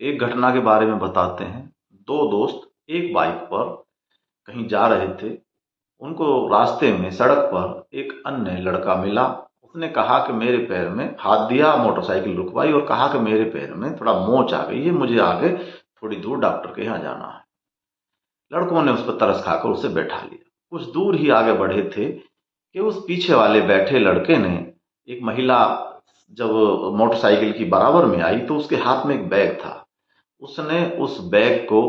एक घटना के बारे में बताते हैं। दो दोस्त एक बाइक पर कहीं जा रहे थे। उनको रास्ते में सड़क पर एक अन्य लड़का मिला। उसने कहा कि मेरे पैर में हाथ दिया, मोटरसाइकिल रुकवाई और कहा कि मेरे पैर में थोड़ा मोच आ गई है, मुझे आगे थोड़ी दूर डॉक्टर के यहाँ जाना है। लड़कों ने उस पर तरस खाकर उसे बैठा लिया। कुछ दूर ही आगे बढ़े थे कि उस पीछे वाले बैठे लड़के ने, एक महिला जब मोटरसाइकिल की बराबर में आई तो उसके हाथ में एक बैग था। उसने उस बैग को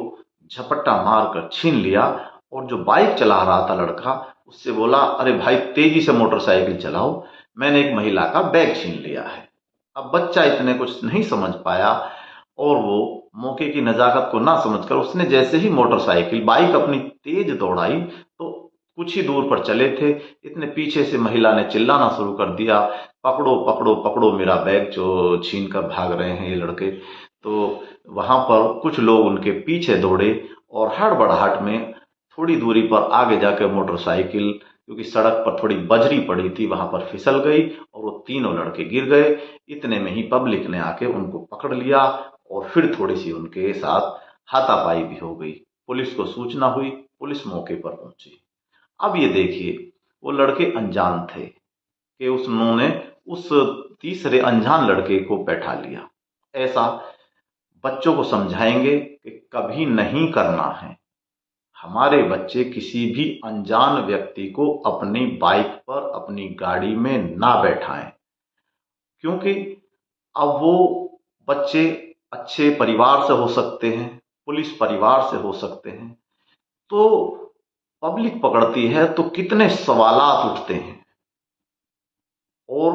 झपट्टा मारकर छीन लिया और जो बाइक चला रहा था लड़का, उससे बोला, अरे भाई तेजी से मोटरसाइकिल चलाओ, मैंने एक महिला का बैग छीन लिया है। अब बच्चा इतने कुछ नहीं समझ पाया और वो मौके की नजाकत को ना समझकर उसने जैसे ही मोटरसाइकिल बाइक अपनी तेज दौड़ाई तो कुछ ही दूर पर चले थे, इतने पीछे से महिला ने चिल्लाना शुरू कर दिया, पकड़ो पकड़ो पकड़ो मेरा बैग जो छीन कर भाग रहे हैं ये लड़के। तो वहां पर कुछ लोग उनके पीछे दौड़े और हड़बड़ाहट में थोड़ी दूरी पर आगे जाकर मोटरसाइकिल, क्योंकि सड़क पर थोड़ी बजरी पड़ी थी, वहां पर फिसल गई और वो तीनों लड़के गिर गए। इतने में ही पब्लिक ने आके उनको पकड़ लिया और फिर थोड़ी सी उनके साथ हाथापाई भी हो गई। पुलिस को सूचना हुई, पुलिस मौके पर पहुंची। अब ये देखिए, वो लड़के अनजान थे कि उन्होंने उस तीसरे अनजान लड़के को बैठा लिया। ऐसा बच्चों को समझाएंगे कि कभी नहीं करना है। हमारे बच्चे किसी भी अनजान व्यक्ति को अपनी बाइक पर, अपनी गाड़ी में ना बैठाएं, क्योंकि अब वो बच्चे अच्छे परिवार से हो सकते हैं, पुलिस परिवार से हो सकते हैं, तो पब्लिक पकड़ती है तो कितने सवालात उठते हैं और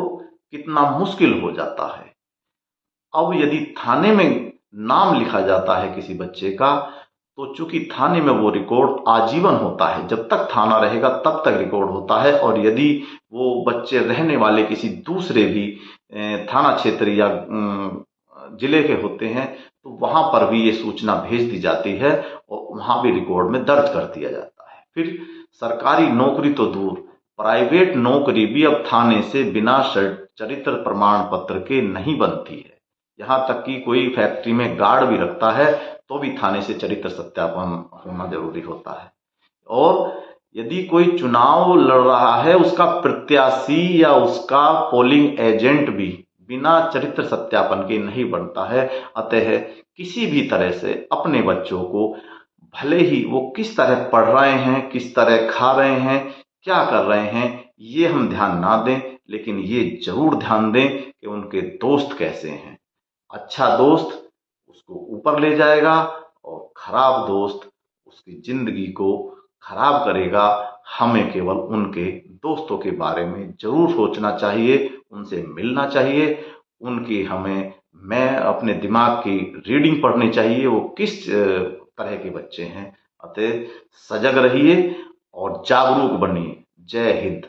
कितना मुश्किल हो जाता है। अब यदि थाने में नाम लिखा जाता है किसी बच्चे का, तो चूंकि थाने में वो रिकॉर्ड आजीवन होता है, जब तक थाना रहेगा तब तक रिकॉर्ड होता है। और यदि वो बच्चे रहने वाले किसी दूसरे भी थाना क्षेत्र या जिले के होते हैं तो वहां पर भी ये सूचना भेज दी जाती है और वहां भी रिकॉर्ड में दर्ज कर दिया जाता है। फिर सरकारी नौकरी तो दूर, प्राइवेट नौकरी भी अब थाने से बिना चरित्र प्रमाण पत्र के नहीं बनती है। यहाँ तक कि कोई फैक्ट्री में गार्ड भी रखता है तो भी थाने से चरित्र सत्यापन होना जरूरी होता है। और यदि कोई चुनाव लड़ रहा है, उसका प्रत्याशी या उसका पोलिंग एजेंट भी बिना चरित्र सत्यापन के नहीं बनता है। अतः किसी भी तरह से अपने बच्चों को, भले ही वो किस तरह पढ़ रहे हैं, किस तरह खा रहे हैं, क्या कर रहे हैं, ये हम ध्यान ना दें, लेकिन ये जरूर ध्यान दें कि उनके दोस्त कैसे हैं। अच्छा दोस्त उसको ऊपर ले जाएगा और खराब दोस्त उसकी जिंदगी को खराब करेगा। हमें केवल उनके दोस्तों के बारे में जरूर सोचना चाहिए, उनसे मिलना चाहिए, उनकी हमें मैं अपने दिमाग की रीडिंग पढ़नी चाहिए, वो किस तरह के बच्चे हैं। अतः सजग रहिए और जागरूक बनिए। जय हिंद।